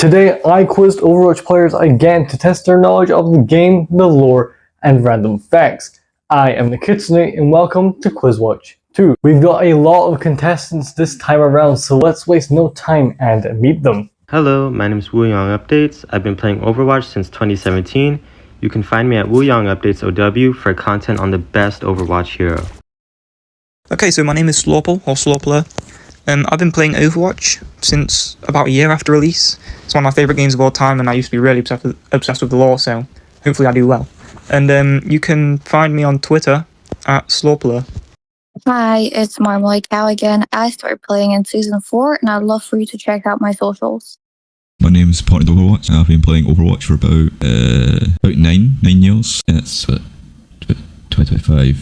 Today, I quizzed Overwatch players again to test their knowledge of the game, the lore, and random facts. I am the Kitsune, and welcome to Quizwatch 2. We've got a lot of contestants this time around, so let's waste no time and meet them. Hello, my name is Wuyang Updates. I've been playing Overwatch since 2017. You can find me at Wuyang Updates OW for content on the best Overwatch hero. Okay, so my name is Slorple, or Slorple. I've been playing Overwatch since about a year after release. It's one of my favourite games of all time, and I used to be really obsessed with the lore, so hopefully I do well. And you can find me on Twitter at Slorple. Hi, it's Marmaladecow again. I started playing in Season 4, and I'd love for you to check out my socials. My name is PotnoodleOw, and I've been playing Overwatch for about 9 years. And it's 2025,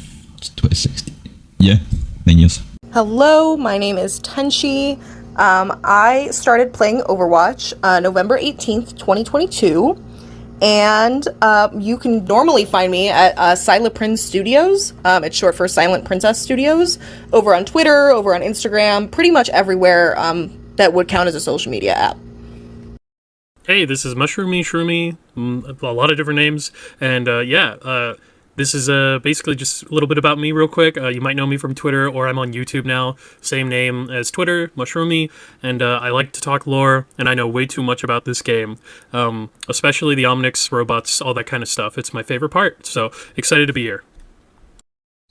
2016. Yeah, 9 years. Hello, my name is Tenshi. I started playing Overwatch November 18th, 2022. And you can normally find me at Silent Prince Studios. It's short for Silent Princess Studios. Over on Twitter, over on Instagram, pretty much everywhere that would count as a social media app. Hey, this is Mushroomiiee, a lot of different names, and this is basically just a little bit about me real quick. You might know me from Twitter, or I'm on YouTube now, same name as Twitter, Mushroomiiee, and I like to talk lore, and I know way too much about this game, especially the Omnix, robots, all that kind of stuff. It's my favorite part, so excited to be here.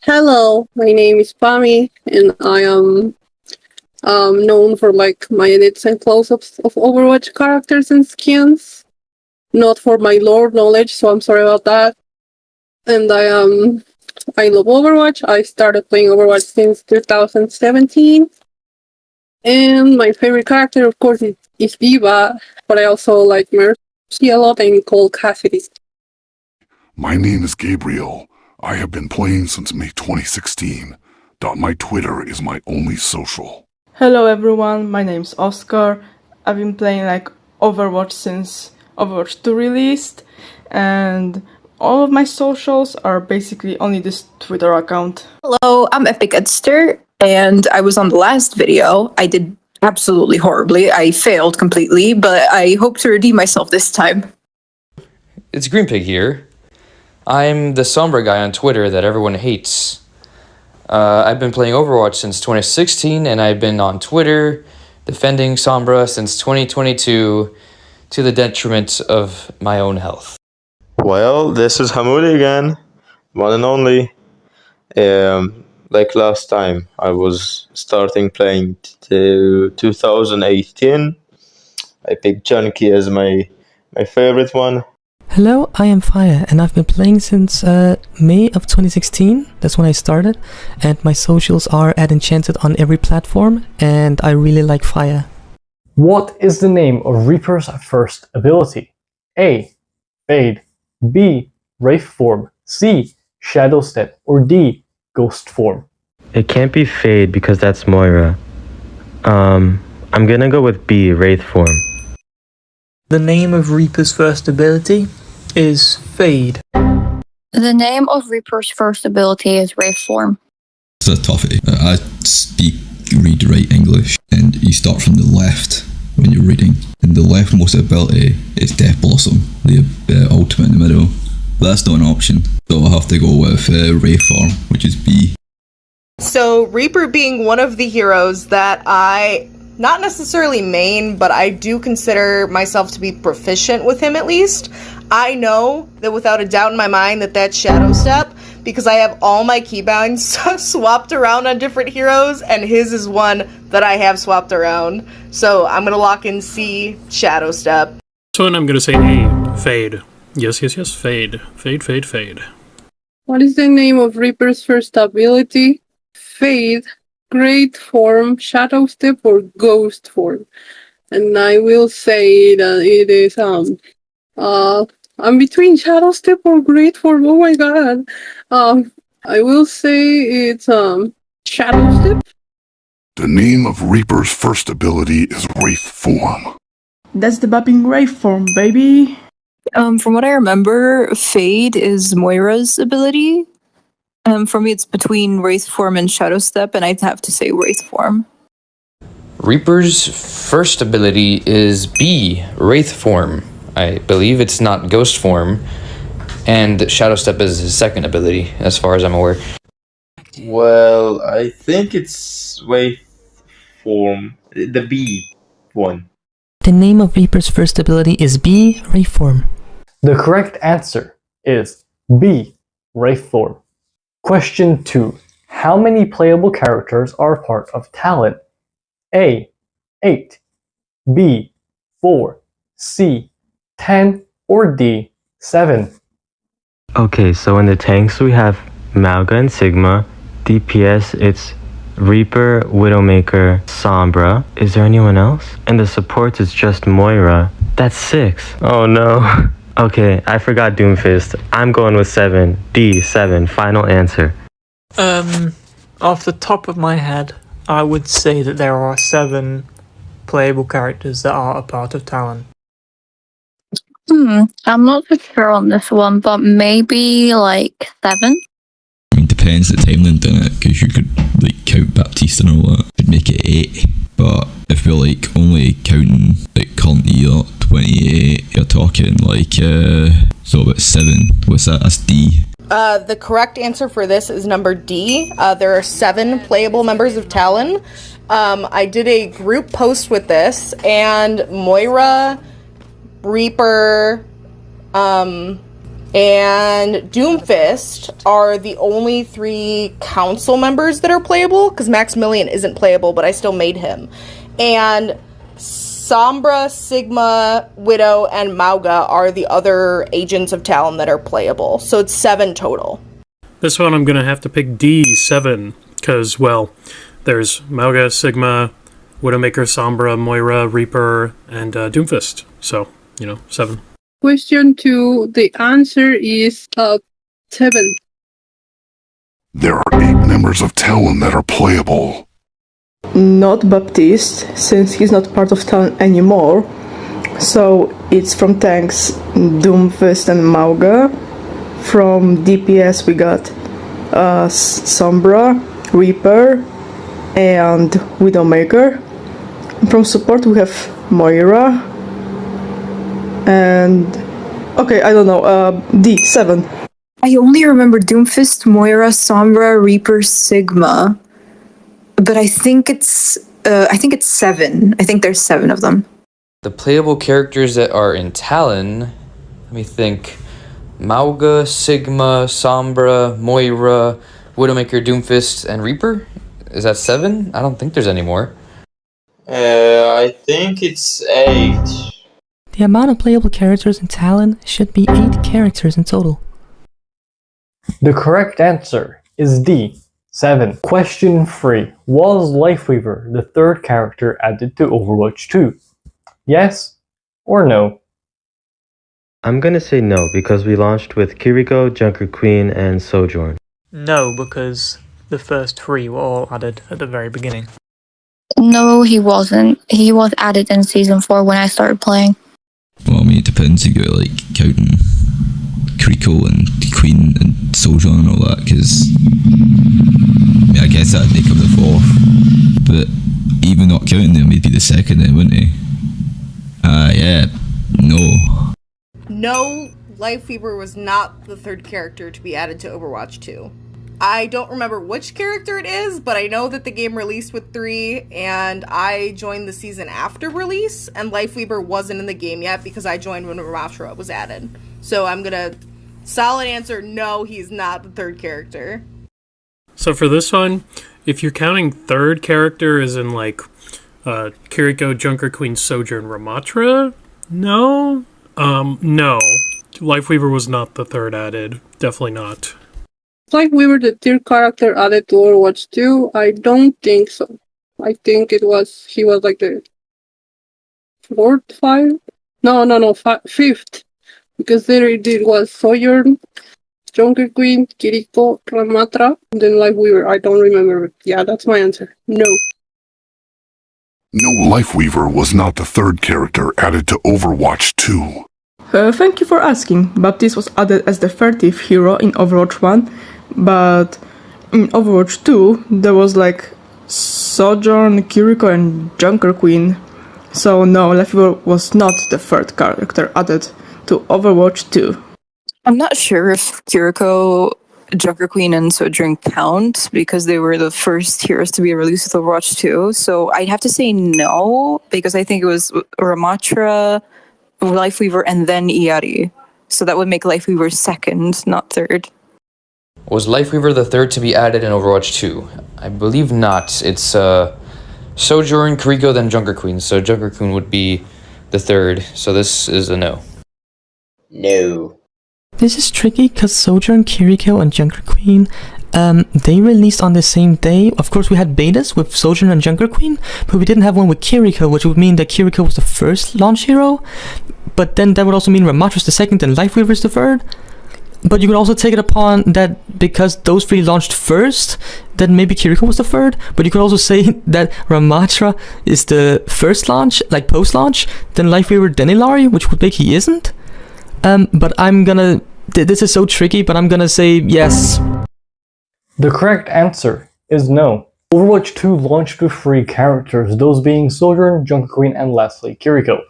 Hello, my name is Pami, and I am known for my edits and close-ups of Overwatch characters and skins. Not for my lore knowledge, so I'm sorry about that. And I love Overwatch. I started playing Overwatch since 2017. And my favorite character, of course, is Diva, but I also like Mercy a lot and Cole Cassidy. My name is Gabriel. I have been playing since May 2016. My Twitter is my only social. Hello everyone, my name's Oskar. I've been playing Overwatch since Overwatch 2 released, and all of my socials are basically only this Twitter account. Hello, I'm EpicEdster, and I was on the last video. I did absolutely horribly. I failed completely, but I hope to redeem myself this time. It's GreenPig here. I'm the Sombra guy on Twitter that everyone hates. I've been playing Overwatch since 2016, and I've been on Twitter defending Sombra since 2022 to the detriment of my own health. Well, this is Hamodi again, one and only. Like last time, I was starting playing to 2018. I picked Chunky as my favorite one. Hello, I am Fire, and I've been playing since May of 2016. That's when I started, and my socials are at Enchanted on every platform, and I really like Fire. What is the name of Reaper's first ability? A. Fade. B. Wraith Form. C. Shadow Step. Or D. Ghost Form. It can't be Fade because that's Moira. I'm gonna go with B, Wraith Form. The name of Reaper's first ability is Fade. The name of Reaper's first ability is Wraith Form. It's a toughie. I read, write English, and you start from the left when you're reading. And the leftmost ability is Death Blossom, the ultimate in the middle. That's not an option, so I'll have to go with Wraith Form, which is B. So Reaper being one of the heroes that I not necessarily main, but I do consider myself to be proficient with him at least. I know that without a doubt in my mind that's Shadow Step, because I have all my keybinds swapped around on different heroes, and his is one that I have swapped around. So I'm going to lock in C, Shadow Step. So I'm going to say A, Fade. Yes, Fade. Fade. What is the name of Reaper's first ability? Fade, Great Form, Shadow Step, or Ghost Form? And I will say that it is I'm between Shadow Step or Great Form. Oh my god. I will say it's Shadow Step. The name of Reaper's first ability is Wraith Form. That's the bopping Wraith Form, baby. From what I remember, Fade is Moira's ability. For me, it's between Wraith Form and Shadow Step, and I'd have to say Wraith Form. Reaper's first ability is B, Wraith form. I believe it's not Ghost form. And Shadow Step is his second ability, as far as I'm aware. Well, I think it's Wraith form, the B one. The name of Reaper's first ability is B, Wraith form. The correct answer is B, Wraith form. Question 2. How many playable characters are part of Talon? A, 8, B, 4, C, 10, or D, 7? Okay, so in the tanks we have Mauga and Sigma. DPS, it's Reaper, Widowmaker, Sombra. Is there anyone else? And the supports, it's just Moira. That's 6. Oh no. Okay, I forgot Doomfist. I'm going with 7. D, 7. Final answer. Off the top of my head, I would say that there are 7 playable characters that are a part of Talon. I'm not so sure on this one, but maybe like 7? I mean, depends the timeline done it, because you could like count Baptiste and all that, could make it 8. But if we're like only counting like current year 28, you're talking like so about 7. What's that? That's D. The correct answer for this is number D. There are 7 playable members of Talon. I did a group post with this, and Moira, Reaper, and Doomfist are the only 3 council members that are playable, because Maximilian isn't playable, but I still made him. And Sombra, Sigma, Widow, and Mauga are the other agents of Talon that are playable. So it's 7 total. This one I'm going to have to pick D, 7, because, well, there's Mauga, Sigma, Widowmaker, Sombra, Moira, Reaper, and Doomfist. So, 7. Question 2, the answer is 7. There are 8 members of Talon that are playable. Not Baptiste, since he's not part of Talon anymore. So it's from tanks Doomfist and Mauga. From DPS we got Sombra, Reaper, and Widowmaker. From support we have Moira. And okay, I don't know, D, 7. I only remember Doomfist, Moira, Sombra, Reaper, Sigma. But I think it's 7. I think there's 7 of them. The playable characters that are in Talon, let me think. Mauga, Sigma, Sombra, Moira, Widowmaker, Doomfist, and Reaper? Is that 7? I don't think there's any more. I think it's 8. The amount of playable characters in Talon should be 8 characters in total. The correct answer is D, 7. Question 3. Was Lifeweaver the 3rd character added to Overwatch 2? Yes or no? I'm gonna say no, because we launched with Kiriko, Junker Queen, and Sojourn. No, because the first 3 were all added at the very beginning. No, he wasn't. He was added in Season 4 when I started playing. Well, I mean, it depends. You got like counting Kiriko and Queen and Sojourn and all that, because I guess that'd make up the 4th. But even not counting them, he'd be the 2nd then, wouldn't he? Yeah, no. No, Lifeweaver was not the 3rd character to be added to Overwatch 2. I don't remember which character it is, but I know that the game released with 3, and I joined the season after release, and Lifeweaver wasn't in the game yet because I joined when Ramatra was added. So I'm gonna solid answer, no, he's not the 3rd character. So for this one, if you're counting 3rd character as in like Kiriko, Junker Queen, Sojourn, Ramatra, no. No. Lifeweaver was not the 3rd added. Definitely not. Like we were the 3rd character added to Overwatch 2? I don't think so. I think he was like the 4th, 5th? No, 5th. Because there it did was Sojourn, Junker Queen, Kiriko, Ramatra, and then Lifeweaver. I don't remember. Yeah, that's my answer. No. No, Lifeweaver was not the 3rd character added to Overwatch 2. Thank you for asking. Baptiste was added as the 30th hero in Overwatch 1, but in Overwatch 2 there was like Sojourn, Kiriko, and Junker Queen. So no, Lefever was not the third character added to Overwatch 2. I'm not sure if Kiriko, Junker Queen, and Sojourn count because they were the first heroes to be released with Overwatch 2. So I'd have to say no because I think it was Ramatra, Lifeweaver, and then Iari. So that would make Lifeweaver second, not third. Was Lifeweaver the third to be added in Overwatch 2? I believe not. It's Sojourn, Kiriko, then Junker Queen. So Junker Queen would be the third. So this is a no. No. This is tricky because Sojourn, Kiriko, and Junker Queen, they released on the same day. Of course, we had betas with Sojourn and Junker Queen, but we didn't have one with Kiriko, which would mean that Kiriko was the first launch hero. But then that would also mean Ramatra's the second and Lifeweaver's the third. But you could also take it upon that because those three launched first, then maybe Kiriko was the third. But you could also say that Ramatra is the first launch, like post-launch, then Lifeweaver, then Illari, which would make he isn't. But I'm gonna... This is so tricky, but I'm gonna say yes. The correct answer is no. Overwatch 2 launched with 3 characters, those being Sojourn, Junker Queen, and lastly Kiriko.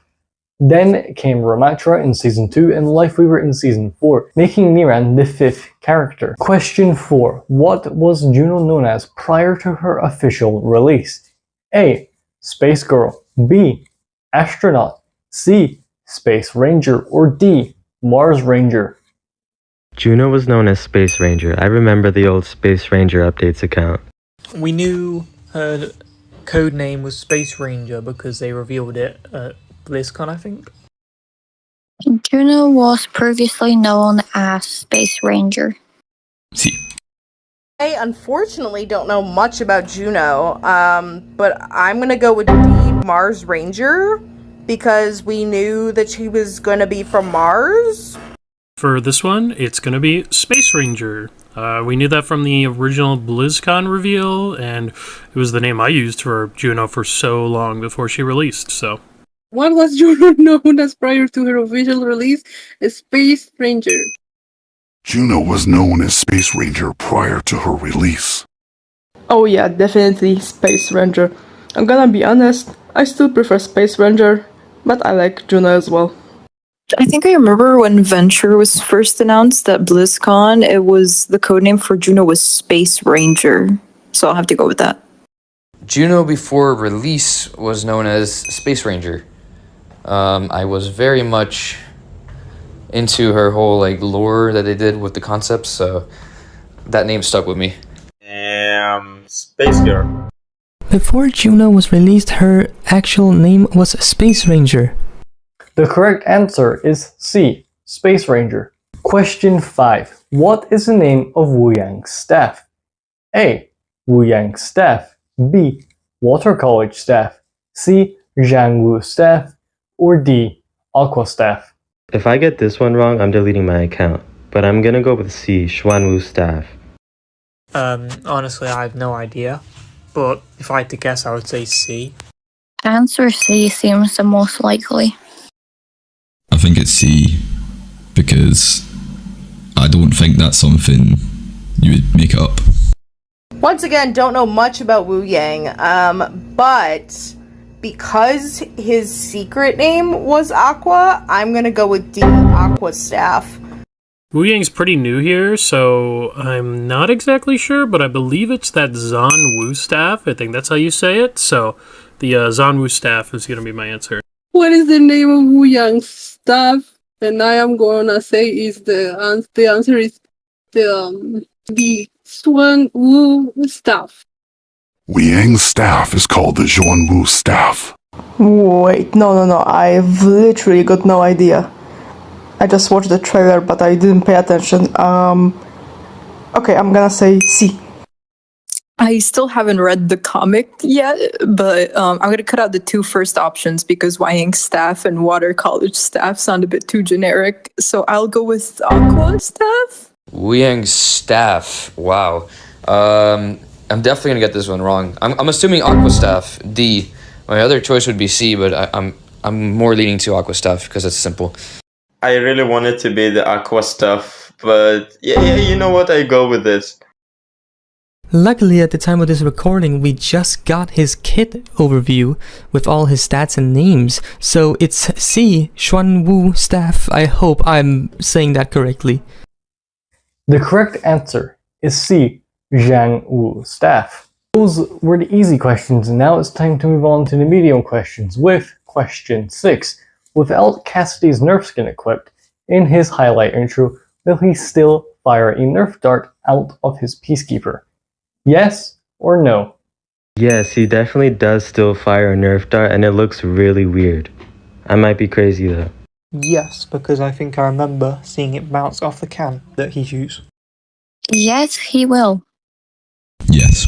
Then came Ramatra in Season 2 and Lifeweaver in Season 4, making Miran the 5th character. Question 4. What was Juno known as prior to her official release? A. Space Girl. B. Astronaut. C. Space Ranger. Or D. Mars Ranger. Juno was known as Space Ranger. I remember the old Space Ranger Updates account. We knew her code name was Space Ranger because they revealed it at BlizzCon, I think. Juno was previously known as Space Ranger. See. I unfortunately don't know much about Juno, but I'm gonna go with D, Mars Ranger, because we knew that she was gonna be from Mars. For this one, it's going to be Space Ranger. We knew that from the original BlizzCon reveal, and it was the name I used for Juno for so long before she released, so... What was Juno known as prior to her official release? A Space Ranger. Juno was known as Space Ranger prior to her release. Oh yeah, definitely Space Ranger. I'm gonna be honest, I still prefer Space Ranger, but I like Juno as well. I think I remember when Venture was first announced at BlizzCon, it was the codename for Juno was Space Ranger. So I'll have to go with that. Juno before release was known as Space Ranger. I was very much into her whole like lore that they did with the concepts, so that name stuck with me. Space Girl. Before Juno was released, her actual name was Space Ranger. The correct answer is C, Space Ranger. Question 5. What is the name of Wuyang's staff? A. Wuyang staff. B. Water College staff. C. Zhangwu staff. Or D. Aqua staff. If I get this one wrong, I'm deleting my account. But I'm gonna go with C, Xuanwu staff. Honestly, I have no idea. But if I had to guess, I would say C. Answer C seems the most likely. I think it's C, because I don't think that's something you would make up. Once again, don't know much about Wuyang, but because his secret name was Aqua, I'm gonna go with D, Aqua staff. Wuyang's pretty new here, so I'm not exactly sure, but I believe it's that Zanwu staff. I think that's how you say it. So the Zanwu staff is going to be my answer. What is the name of Wuyang's staff? And I am gonna say is the answer is the Xuanwu staff. Wuyang's staff is called the Xuanwu staff. Wait, no, I've literally got no idea. I just watched the trailer, but I didn't pay attention. Okay, I'm gonna say C. I still haven't read the comic yet, but I'm going to cut out the two first options because Wuyang staff and Water College staff sound a bit too generic. So I'll go with Aqua staff. Wuyang staff. Wow. I'm definitely gonna get this one wrong. I'm assuming Aqua staff. D. My other choice would be C, but I'm more leaning to Aqua staff because it's simple. I really wanted to be the Aqua stuff, but yeah, you know what? I go with this. Luckily, at the time of this recording, we just got his kit overview with all his stats and names. So it's C, Xuanwu Staff. I hope I'm saying that correctly. The correct answer is C, Zhang Wu Staff. Those were the easy questions, and now it's time to move on to the medium questions with question 6. Without Cassidy's Nerf skin equipped, in his highlight intro, will he still fire a Nerf dart out of his Peacekeeper? Yes or no? Yes, he definitely does still fire a Nerf dart, and it looks really weird. I might be crazy though. Yes, because I think I remember seeing it bounce off the can that he shoots. Yes, he will. Yes.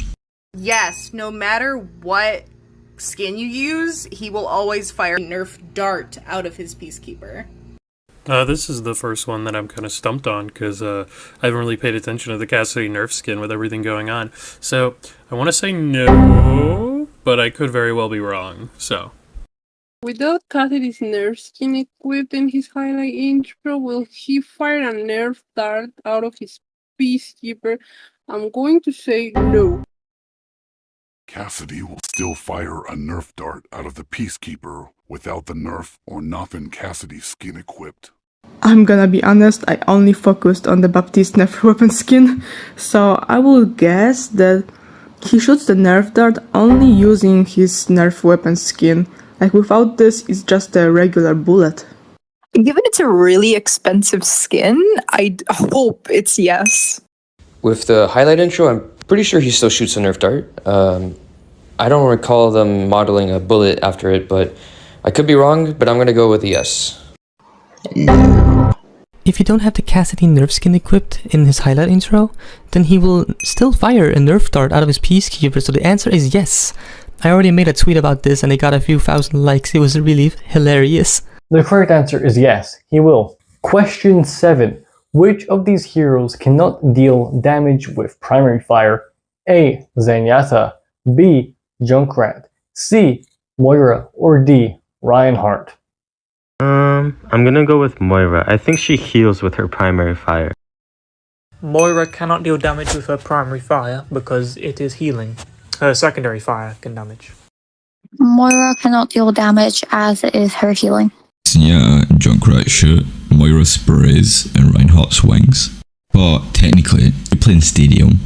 Yes, no matter what skin you use, he will always fire a Nerf dart out of his Peacekeeper. This is the first one that I'm kind of stumped on because I haven't really paid attention to the Cassidy Nerf skin with everything going on. So I want to say no, but I could very well be wrong. So Without Cassidy's Nerf skin equipped in his highlight intro, will he fire a Nerf dart out of his Peacekeeper? I'm going to say no. Cassidy will still fire a Nerf dart out of the Peacekeeper without the Nerf or nothing Cassidy skin equipped. I'm gonna be honest, I only focused on the Baptiste Nerf weapon skin, so I will guess that he shoots the Nerf dart only using his Nerf weapon skin. Like without this, it's just a regular bullet. Given it's a really expensive skin, I'd hope it's yes. With the highlight intro, I'm pretty sure he still shoots a Nerf dart. I don't recall them modeling a bullet after it, but I could be wrong, but I'm gonna go with a yes. If you don't have the Cassidy Nerf skin equipped in his highlight intro, then he will still fire a Nerf dart out of his Peacekeeper, so the answer is yes. I already made a tweet about this and it got a few thousand likes. It was really hilarious. The correct answer is yes, he will. Question 7. Which of these heroes cannot deal damage with primary fire? A. Zenyatta, B. Junkrat, C. Moira, or D. Reinhardt? I'm gonna go with Moira. I think she heals with her primary fire. Moira cannot deal damage with her primary fire because it is healing. Her secondary fire can damage. Moira cannot deal damage as it is her healing. Zenyatta and Junkrat shoot, Moira sprays, and Reinhardt swings. But technically, if you play in Stadium,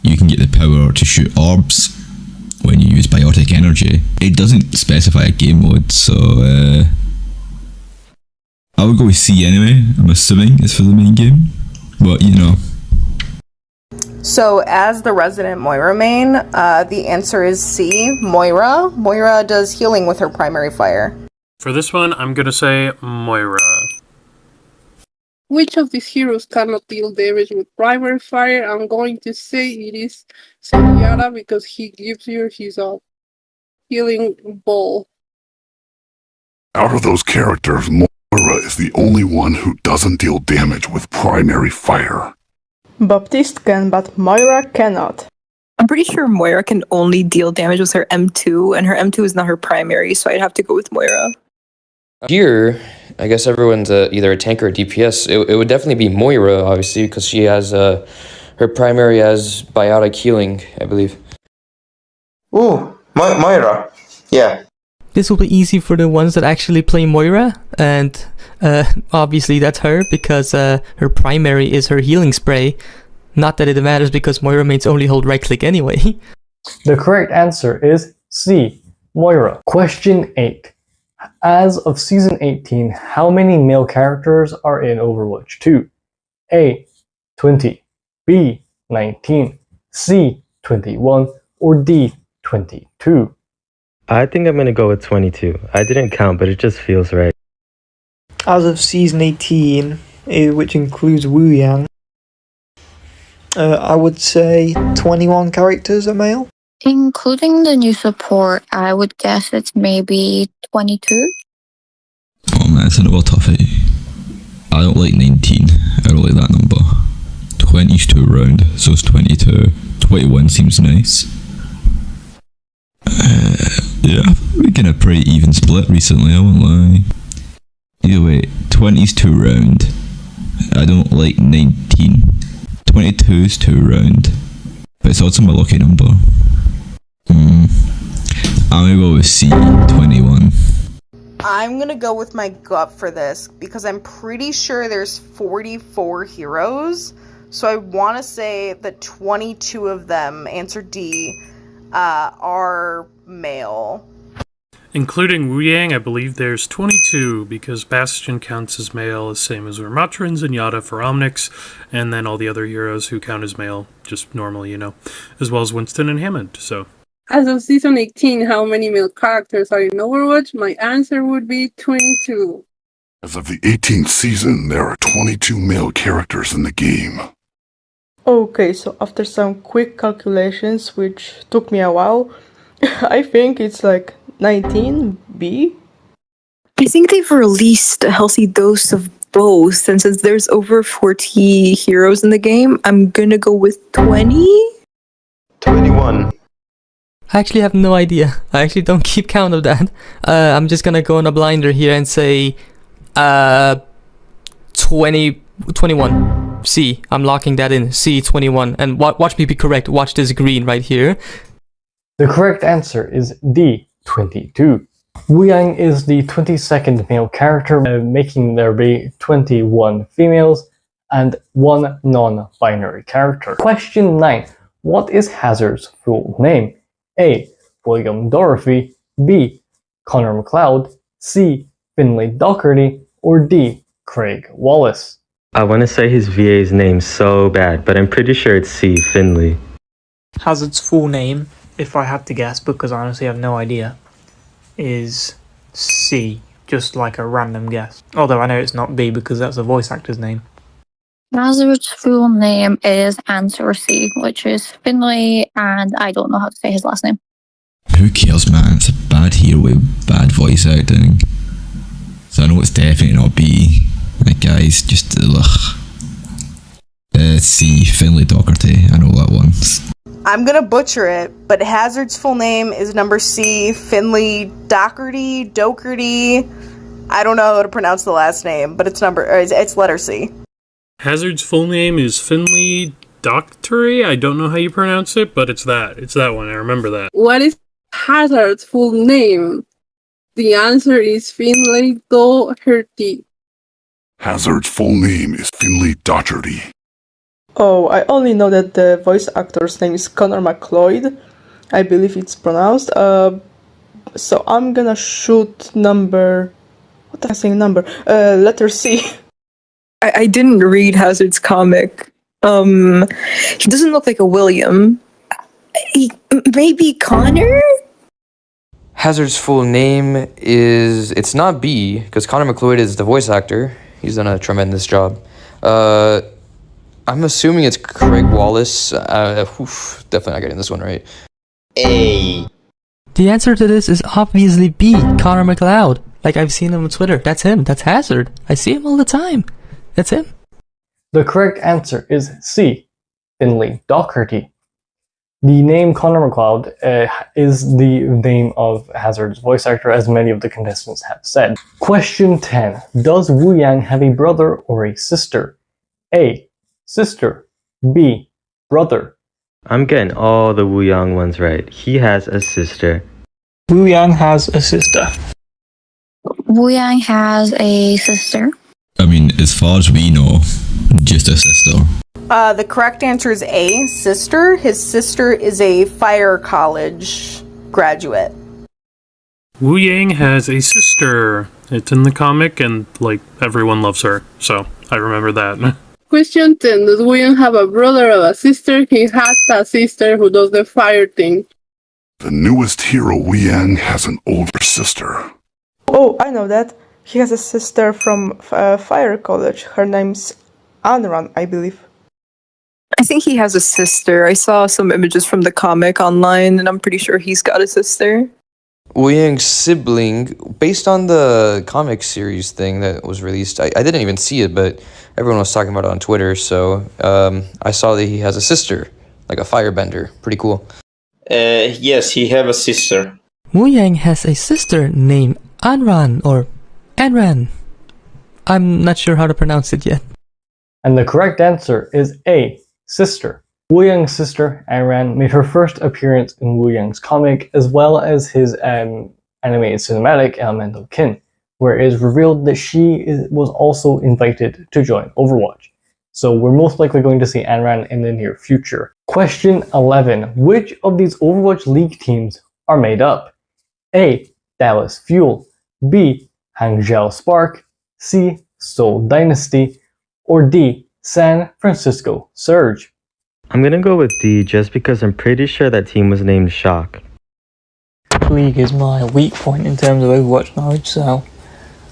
you can get the power to shoot orbs when you use biotic energy. It doesn't specify a game mode, so I would go with C anyway. I'm assuming it's for the main game, but you know. So, as the resident Moira main, the answer is C, Moira. Moira does healing with her primary fire. for this one, I'm gonna say Moira. Which of these heroes cannot deal damage with primary fire? I'm going to say it is Zenyatta because he gives you his healing ball. Out of those characters, Moira is the only one who doesn't deal damage with primary fire. Baptiste can, but Moira cannot. I'm pretty sure Moira can only deal damage with her M2, and her M2 is not her primary, so I'd have to go with Moira. Here, I guess everyone's either a tank or a DPS. It would definitely be Moira, obviously, because she has her primary as biotic healing, I believe. Ooh, Moira. Yeah. This will be easy for the ones that actually play Moira, and obviously that's her, because her primary is her healing spray. Not that it matters, because Moira mains only hold right click anyway. The correct answer is C, Moira. Question 8. As of Season 18, how many male characters are in Overwatch 2? A. 20, B. 19, C. 21, or D. 22? I think I'm gonna go with 22. I didn't count, but it just feels right. As of Season 18, which includes Wuyang, I would say 21 characters are male. Including the new support, I would guess it's maybe 22. Oh man, it's another toughie. I don't like 19. I don't like that number. 20's too round, so it's 22. 21 seems nice. Yeah, we're getting a pretty even split recently, I won't lie. Either way, 20's too round. I don't like 19. 22's too round. but it's also my lucky number. I'm gonna go with C21. I'm gonna go with my gut for this because I'm pretty sure there's 44 heroes. So I want to say that 22 of them, answer D, are male. Including Wuyang, I believe there's 22, because Bastion counts as male, the same as Ramattra and Zenyatta for Omnix, and then all the other heroes who count as male, just normally, as well as Winston and Hammond, so. As of Season 18, how many male characters are in Overwatch? My answer would be 22. As of the 18th season, there are 22 male characters in the game. Okay, so after some quick calculations, which took me a while, I think it's like 19B? I think they've released a healthy dose of both, and since there's over 40 heroes in the game, I'm gonna go with 20? 21. I actually have no idea. I actually don't keep count of that. I'm just gonna go on a blinder here and say 21. C. I'm locking that in. C21. And watch me be correct. Watch this green right here. The correct answer is D, 22. Wuyang is the 22nd male character, making there be 21 females and 1 non-binary character. Question 9. What is Hazard's full name? A. William Dorothy, B. Connor McLeod, C. Finlay Doherty, or D. Craig Wallace? I want to say his VA's name so bad, but I'm pretty sure it's C, Finley. Hazard's full name, if I had to guess, because I honestly have no idea, is C, just like a random guess. Although I know it's not B because that's a voice actor's name. Hazard's full name is answer C, which is Finlay, and I don't know how to say his last name. Who cares, man? It's a bad hero with bad voice acting. So I know it's definitely not B. Like, guys, just ugh. C, Finlay Doherty. I know that one. I'm gonna butcher it, but Hazard's full name is number C, Finlay Doherty. I don't know how to pronounce the last name, but it's letter C. Hazard's full name is Finlay Doherty. I don't know how you pronounce it, but it's that. It's that one. I remember that. What is Hazard's full name? The answer is Finlay Doherty. Hazard's full name is Finlay Doherty. Oh, I only know that the voice actor's name is Connor McLeod. I believe it's pronounced. So I'm gonna shoot number... What am I saying number? Letter C. I didn't read Hazard's comic. He doesn't look like a William. Maybe Connor? Hazard's full name is... It's not B, because Connor McLeod is the voice actor. He's done a tremendous job. I'm assuming it's Craig Wallace. Definitely not getting this one right. A. The answer to this is obviously B, Connor McLeod. Like, I've seen him on Twitter. That's him. That's Hazard. I see him all the time. That's him. The correct answer is C, Finlay Doherty. The name Connor McLeod is the name of Hazard's voice actor, as many of the contestants have said. Question 10. Does Wuyang have a brother or a sister? A. Sister. B. Brother. I'm getting all the Wuyang ones right. He has a sister. Wuyang has a sister. Wuyang has a sister. I mean, as far as we know, just a sister. The correct answer is A, sister. His sister is a fire college graduate. Wuyang has a sister. It's in the comic, and, everyone loves her. So, I remember that. Question 10. Does Wuyang have a brother or a sister? He has a sister who does the fire thing. The newest hero, Wuyang, has an older sister. Oh, I know that. He has a sister from Fire College. Her name's Anran, I believe. I think he has a sister. I saw some images from the comic online, and I'm pretty sure he's got a sister. Wuyang's sibling, based on the comic series thing that was released, I didn't even see it, but everyone was talking about it on Twitter, so I saw that he has a sister, like a firebender. Pretty cool. Yes, he have a sister. Wuyang has a sister named Anran, or Anran. I'm not sure how to pronounce it yet. And the correct answer is A, sister. Wuyang's sister, Anran, made her first appearance in Wuyang's comic, as well as his animated cinematic Elemental Kin, where it is revealed that she was also invited to join Overwatch. So we're most likely going to see Anran in the near future. Question 11. Which of these Overwatch League teams are made up? A. Dallas Fuel, B. Hangzhou Spark, C. Seoul Dynasty, or D. San Francisco Surge? I'm gonna go with D just because I'm pretty sure that team was named Shock. League is my weak point in terms of Overwatch knowledge, so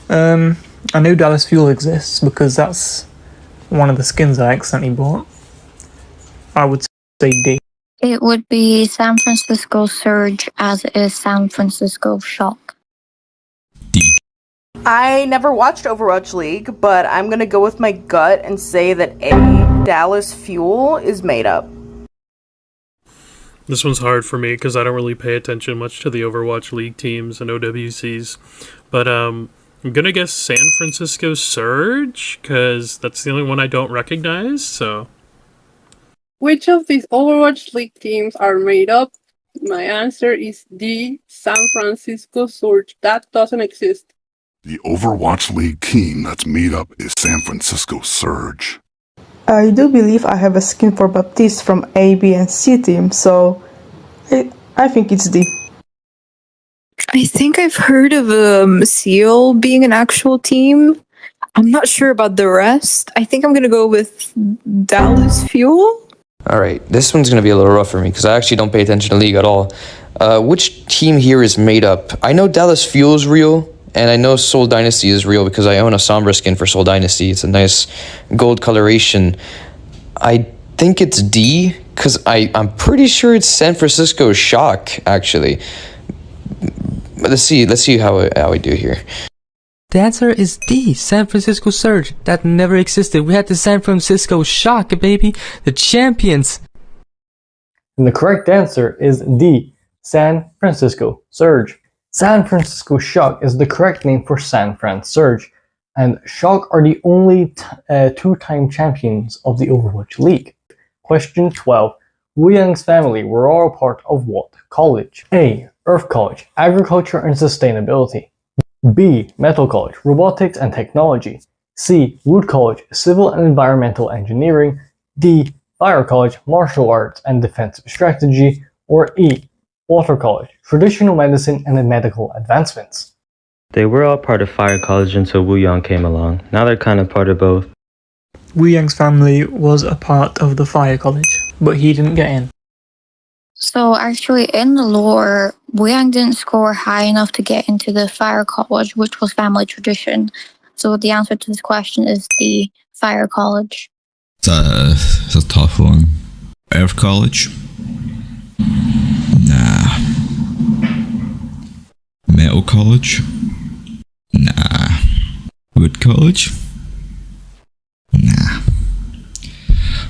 I know Dallas Fuel exists because that's one of the skins I accidentally bought. I would say D. It would be San Francisco Surge, as it is San Francisco Shock. I never watched Overwatch League, but I'm gonna go with my gut and say that A, Dallas Fuel, is made up. This one's hard for me because I don't really pay attention much to the Overwatch League teams and OWCs. But I'm gonna guess San Francisco Surge because that's the only one I don't recognize. So, Which of these Overwatch League teams are made up? My answer is D, San Francisco Surge. That doesn't exist. The Overwatch League team that's made up is San Francisco Surge. I do believe I have a skin for Baptiste from A, B, and C team, so I think it's D. I think I've heard of Seal being an actual team. I'm not sure about the rest. I think I'm gonna go with Dallas Fuel. All right, this one's going to be a little rough for me because I actually don't pay attention to League at all. Which team here is made up? I know Dallas Fuel is real, and I know Seoul Dynasty is real because I own a Sombra skin for Seoul Dynasty. It's a nice gold coloration. I think it's D because I'm pretty sure it's San Francisco Shock, actually. But let's see how I do here. The answer is D, San Francisco Surge. That never existed. We had the San Francisco Shock, baby. The champions. And the correct answer is D, San Francisco Surge. San Francisco Shock is the correct name for San Fran Surge, and Shock are the only two-time champions of the Overwatch League. Question 12. Wuyang's family were all part of what college? A. Earth College, Agriculture and Sustainability. B. Metal College, Robotics and Technology. C. Wood College, Civil and Environmental Engineering. D. Fire College, Martial Arts and Defensive Strategy. Or E. Water College, Traditional Medicine and Medical Advancements. They were all part of Fire College until Wuyang came along. Now they're kind of part of both. Wuyang's family was a part of the Fire College, but he didn't get in. So actually, in the lore, Wuyang didn't score high enough to get into the Fire College, which was family tradition. So the answer to this question is D, Fire College. It's a tough one. Earth College? Nah. Metal College? Nah. Wood College? Nah.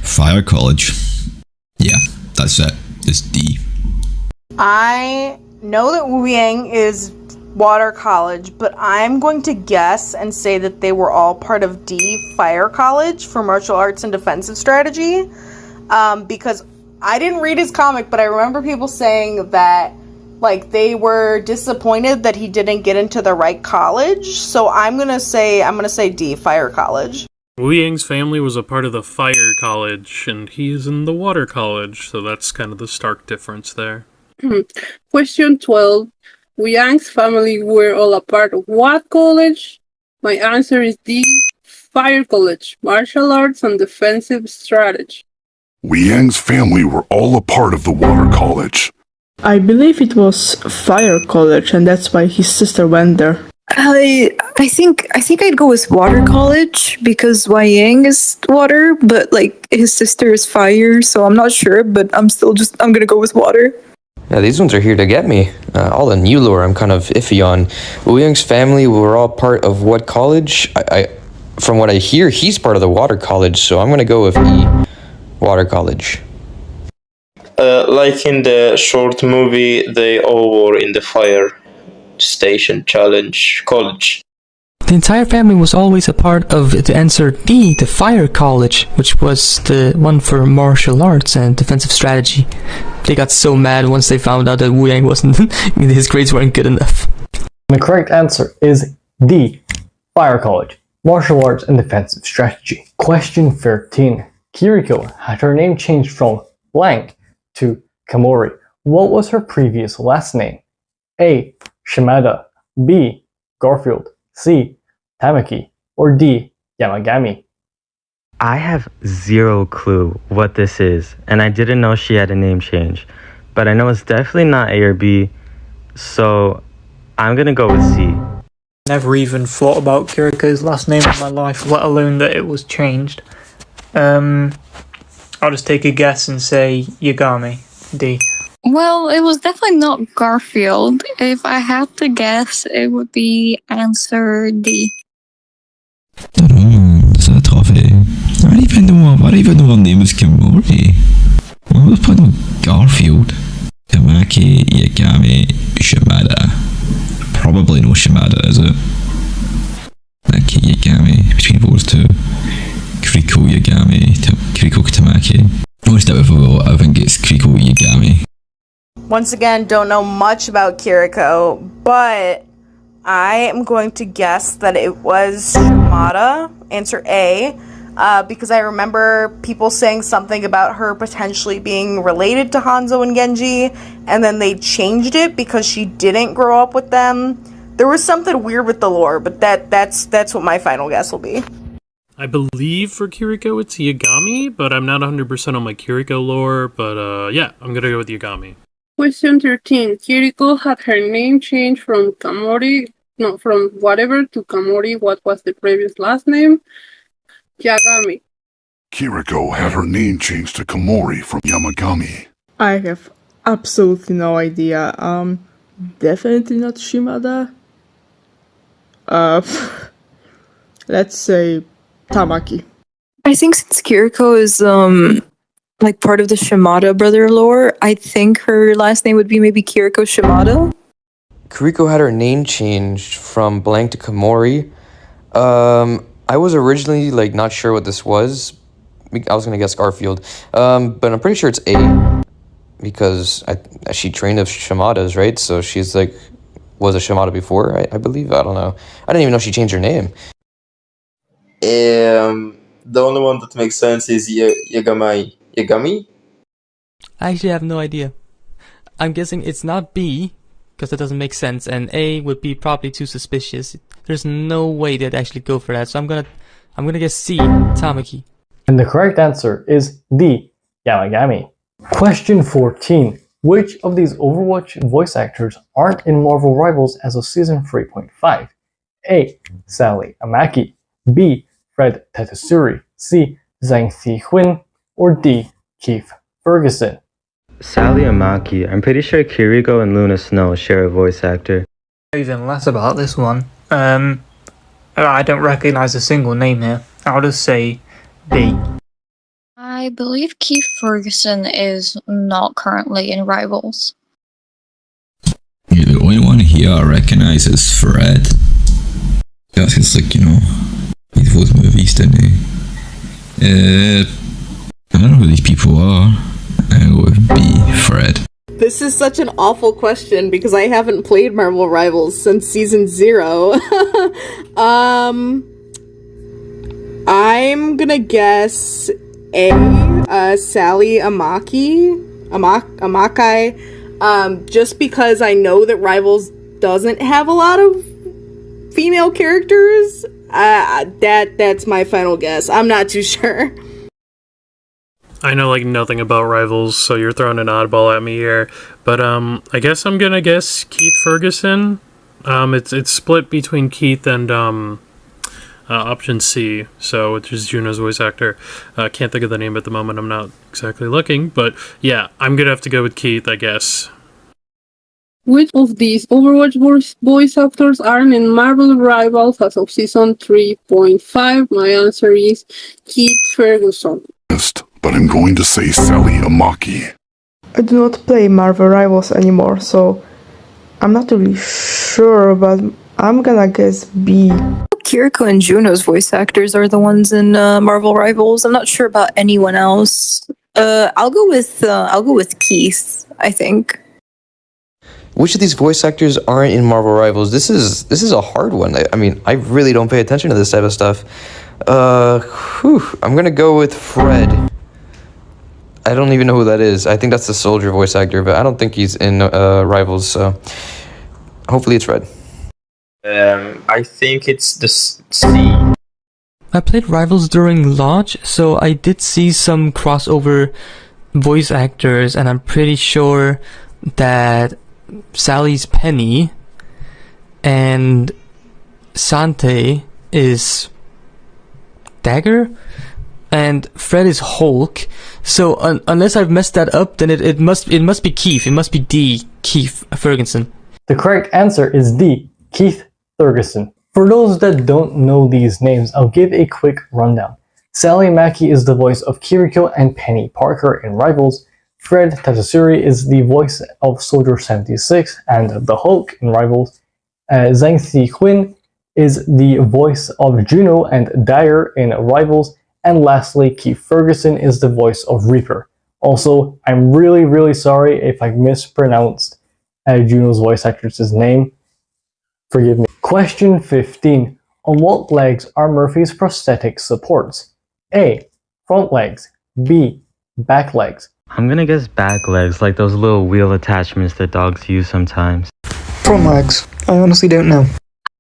Fire College? Yeah, that's it. It's D. I know that Wuyang is Water College, but I'm going to guess and say that they were all part of D, Fire College for Martial Arts and Defensive Strategy, because I didn't read his comic, but I remember people saying that like they were disappointed that he didn't get into the right college. So I'm gonna say D, Fire College. Wuyang's family was a part of the Fire College, and he is in the Water College, so that's kind of the stark difference there. Question 12. Wuyang's family were all a part of what college? My answer is D, Fire College, Martial Arts and Defensive Strategy. Wuyang's family were all a part of the Water College. I believe it was Fire College, and that's why his sister went there. I think I'd go with Water College because Wuyang is water, but like his sister is fire, so I'm not sure, but I'm gonna go with water. Yeah, these ones are here to get me. All the new lore I'm kind of iffy on. Wuyang's family were all part of what college? From what I hear, he's part of the Water College, so I'm gonna go with E, Water College. Like in the short movie, they all were in the Fire Station Challenge College. The entire family was always a part of the answer D, the Fire College, which was the one for martial arts and defensive strategy. They got so mad once they found out that Wuyang wasn't, his grades weren't good enough. The correct answer is D, Fire College, martial arts and defensive strategy. Question 13. Kiriko had her name changed from blank to Kamori. What was her previous last name? A. Shimada, B. Garfield, C. Tamaki, or D. Yamagami? I have zero clue what this is, and I didn't know she had a name change. But I know it's definitely not A or B, so I'm gonna go with C. Never even thought about Kiriko's last name in my life, let alone that it was changed. I'll just take a guess and say Yagami, D. Well, it was definitely not Garfield. If I had to guess, it would be answer D. It's a toughy. I don't even know her name is Kamori. What was the point of Garfield? Tamaki, Yagami, Shimada. Probably no Shimada, is it? Tamaki, Yagami, between those two. Kiriko, Yagami, Kiriko, Tamaki. Most of it, I think it's Kiriko, Yagami. Once again, don't know much about Kiriko, but I am going to guess that it was Shimada, answer A, because I remember people saying something about her potentially being related to Hanzo and Genji, and then they changed it because she didn't grow up with them. There was something weird with the lore, but that's what my final guess will be. I believe for Kiriko it's Yagami, but I'm not 100% on my Kiriko lore, but yeah, I'm gonna go with Yagami. Question 13. Kiriko had her name changed from from whatever to Kamori. What was the previous last name? Yagami. Kiriko had her name changed to Kamori from Yamagami. I have absolutely no idea. Definitely not Shimada. Let's say Tamaki. I think since Kiriko is like part of the Shimada brother lore, I think her last name would be maybe Kiriko Shimada. Kiriko had her name changed from blank to Kamori. I was originally like not sure what this was. I was gonna guess Garfield, but I'm pretty sure it's A because she trained of Shimadas, right? So she's like was a Shimada before, I believe. I don't know. I didn't even know she changed her name. The only one that makes sense is Yagami? I actually have no idea. I'm guessing it's not B, because that doesn't make sense, and A would be probably too suspicious. There's no way they'd actually go for that, so I'm gonna guess C, Tamaki. And the correct answer is D, Yamagami. Question 14. Which of these Overwatch voice actors aren't in Marvel Rivals as of Season 3.5? A. Sally Amaki, B. Fred Tatasuri, C. Zhang Zihuin, or D. Keith Ferguson? Sally Amaki. I'm pretty sure Kiriko and Luna Snow share a voice actor. Even less about this one. I don't recognize a single name here. I'll just say B. I believe Keith Ferguson is not currently in Rivals. Yeah, the only one here I recognize is Fred. That's just like, he's both movies, didn't he? I don't know who these people are. I would be Fred. This is such an awful question because I haven't played Marvel Rivals since Season 0. I'm gonna guess A, Sally Amakai, just because I know that Rivals doesn't have a lot of female characters. That's my final guess. I'm not too sure. I know like nothing about Rivals, so you're throwing an oddball at me here. But I guess I'm gonna guess Keith Ferguson. It's split between Keith and option C, so which is Juno's voice actor. Can't think of the name at the moment. I'm not exactly looking, but yeah, I'm gonna have to go with Keith, I guess. Which of these Overwatch voice actors aren't in Marvel Rivals as of Season 3.5? My answer is Keith Ferguson. But I'm going to say Sally Amaki. I do not play Marvel Rivals anymore, so I'm not really sure, but I'm gonna guess B. Kiriko and Juno's voice actors are the ones in Marvel Rivals. I'm not sure about anyone else. I'll go with Keith, I think. Which of these voice actors aren't in Marvel Rivals? This is a hard one. I mean, I really don't pay attention to this type of stuff. I'm gonna go with Fred. I don't even know who that is. I think that's the Soldier voice actor, but I don't think he's in Rivals, so hopefully it's Fred. I think it's the C. I played Rivals during launch, so I did see some crossover voice actors, and I'm pretty sure that Sally's Penny and Sante is Dagger, and Fred is Hulk. So unless I've messed that up, then it must be Keith. It must be D. Keith Ferguson. The correct answer is D. Keith Ferguson. For those that don't know these names, I'll give a quick rundown. Sally Mackey is the voice of Kiriko and Penny Parker in Rivals. Fred Tatasuri is the voice of Soldier 76 and the Hulk in Rivals. Zhang Thi Quinn is the voice of Juno and Dyer in Rivals. And lastly, Keith Ferguson is the voice of Reaper. Also, I'm really sorry if I mispronounced Juno's voice actress' name. Forgive me. Question 15. On what legs are Murphy's prosthetic supports? A. Front legs. B. Back legs. I'm gonna guess back legs, like those little wheel attachments that dogs use sometimes. Front legs. I honestly don't know.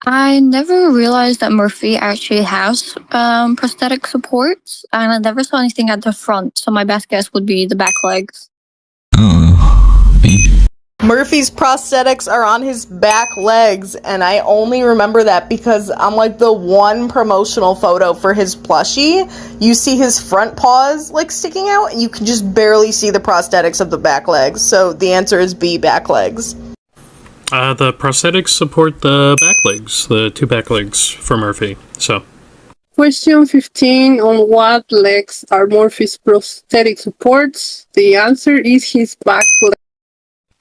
I never realized that Murphy actually has prosthetic supports, and I never saw anything at the front, so my best guess would be the back legs. B. Murphy's prosthetics are on his back legs, and I only remember that because on like the one promotional photo for his plushie, you see his front paws like sticking out, and you can just barely see the prosthetics of the back legs. So the answer is B, back legs. The prosthetics support the back legs, the two back legs for Murphy. So, Question 15. On what legs are Murphy's prosthetic supports? The answer is his back legs.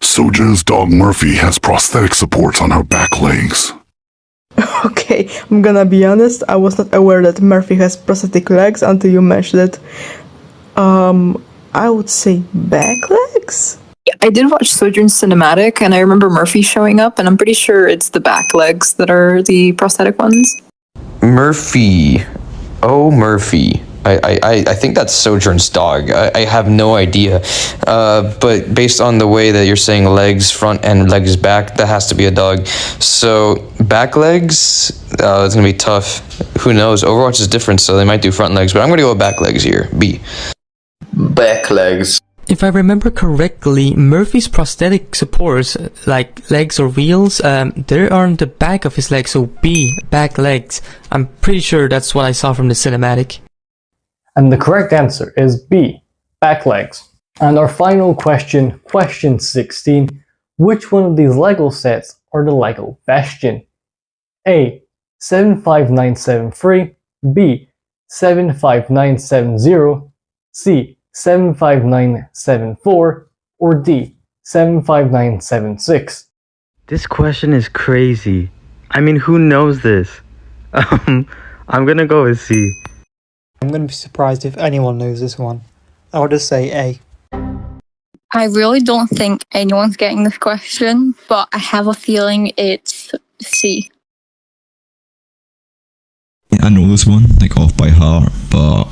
Soja's dog Murphy has prosthetic supports on her back legs. Okay, I'm gonna be honest, I was not aware that Murphy has prosthetic legs until you mentioned it. I would say back legs? I did watch Sojourn's cinematic, and I remember Murphy showing up, and I'm pretty sure it's the back legs that are the prosthetic ones. Murphy. Oh, Murphy. I think that's Sojourn's dog. I have no idea. But based on the way that you're saying legs front and legs back, that has to be a dog. So back legs, it's going to be tough. Who knows? Overwatch is different, so they might do front legs. But I'm going to go with back legs here. B. Back legs. If I remember correctly, Murphy's prosthetic supports, like legs or wheels, they're on the back of his legs, so B, back legs. I'm pretty sure that's what I saw from the cinematic. And the correct answer is B, back legs. And our final question, question 16. Which one of these LEGO sets are the LEGO Bastion? A. 75973, B. 75970, C. 75974, or D. 75976. This question is crazy. I mean, who knows this? I'm gonna go with C. I'm going to be surprised if anyone knows this one. I'll just say A. I really don't think anyone's getting this question, but I have a feeling it's C. I know this one, like off by heart, but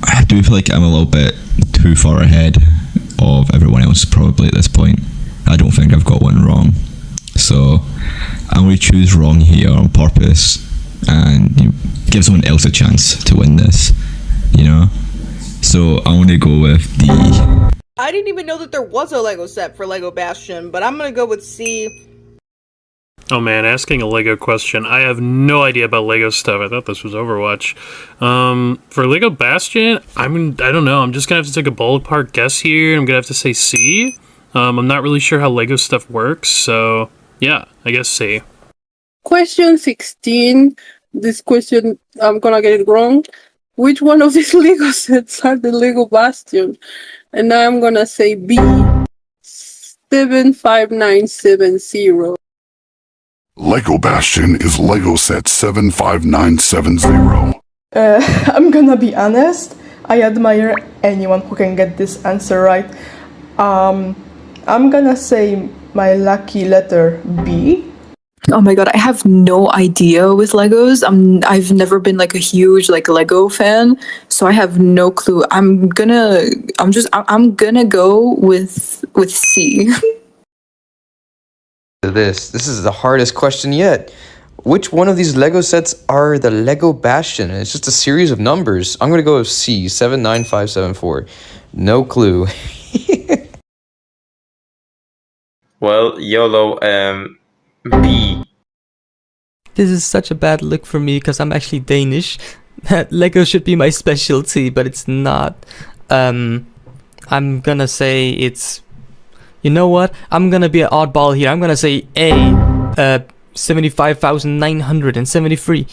I do feel like I'm a little bit too far ahead of everyone else probably at this point. I don't think I've got one wrong. So I'm going to choose wrong here on purpose and give someone else a chance to win this, you know? So I'm going to go with D. I didn't even know that there was a LEGO set for LEGO Bastion, but I'm gonna go with C. oh man, asking a Lego question. I have no idea about Lego stuff. I thought this was Overwatch. For Lego Bastion, I don't know. I'm just gonna have to take a ballpark guess here. I'm gonna have to say C. I'm not really sure how Lego stuff works, so yeah, I guess C. Question 16. This question, I'm gonna get it wrong. Which one of these LEGO sets are the LEGO Bastion? And I'm gonna say B. 75970. Lego Bastion is Lego set 75970. I'm gonna be honest, I admire anyone who can get this answer right. I'm gonna say my lucky letter B. Oh my god, I have no idea with Legos. I've never been like a huge like Lego fan, so I have no clue. I'm gonna go with C. This is the hardest question yet. Which one of these Lego sets are the Lego Bastion? It's just a series of numbers. I'm gonna go with C, 79574. No clue. Well, YOLO, B. This is such a bad look for me because I'm actually Danish. Lego should be my specialty, but it's not. I'm gonna say it's... You know what? I'm gonna be an oddball here. I'm gonna say A, 75,973.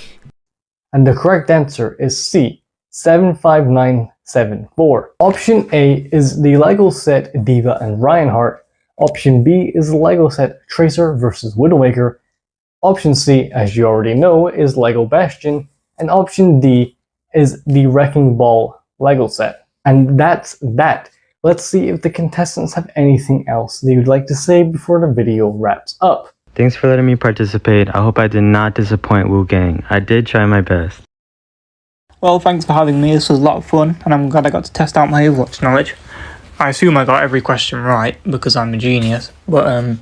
And the correct answer is C, 75974. Option A is the Lego set Diva and Reinhardt. Option B is the Lego set Tracer vs. Widowmaker. Option C, as you already know, is Lego Bastion. And option D is the Wrecking Ball Lego set. And that's that. Let's see if the contestants have anything else they would like to say before the video wraps up. Thanks for letting me participate. I hope I did not disappoint Wu Gang. I did try my best. Well, thanks for having me. This was a lot of fun, and I'm glad I got to test out my Overwatch knowledge. I assume I got every question right, because I'm a genius, but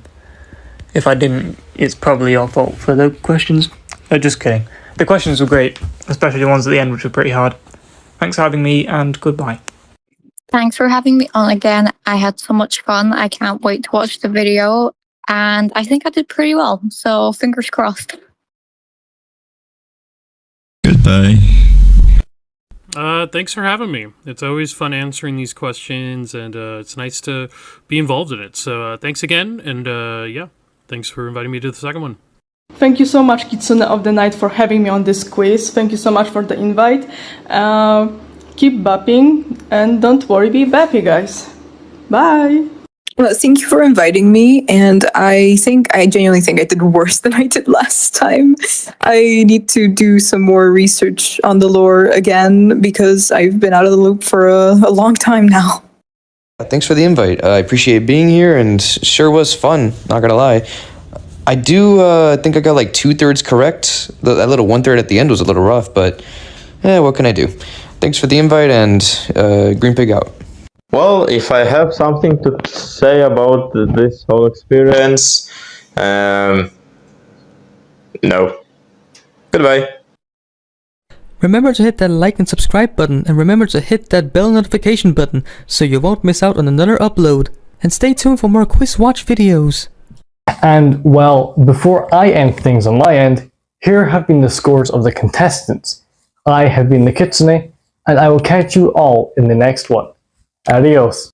if I didn't, it's probably your fault for the questions. Just kidding. The questions were great, especially the ones at the end, which were pretty hard. Thanks for having me, and goodbye. Thanks for having me on again. I had so much fun. I can't wait to watch the video. And I think I did pretty well. So fingers crossed. Goodbye. Thanks for having me. It's always fun answering these questions, and it's nice to be involved in it. So thanks again, and yeah, thanks for inviting me to the second one. Thank you so much, Kitsune of the Night, for having me on this quiz. Thank you so much for the invite. Keep bapping, and don't worry, be bappy, guys. Bye! Well, thank you for inviting me, and I genuinely think I did worse than I did last time. I need to do some more research on the lore again, because I've been out of the loop for a long time now. Thanks for the invite. I appreciate being here, and sure was fun, not gonna lie. I do think I got like 2/3 correct. That little 1/3 at the end was a little rough, but what can I do? Thanks for the invite, and GreenPig out. Well, if I have something to say about this whole experience, no. Goodbye. Remember to hit that like and subscribe button, and remember to hit that bell notification button so you won't miss out on another upload. And stay tuned for more Quizwatch videos. And well, before I end things on my end, here have been the scores of the contestants. I have been the Kitsune, and I will catch you all in the next one. Adios.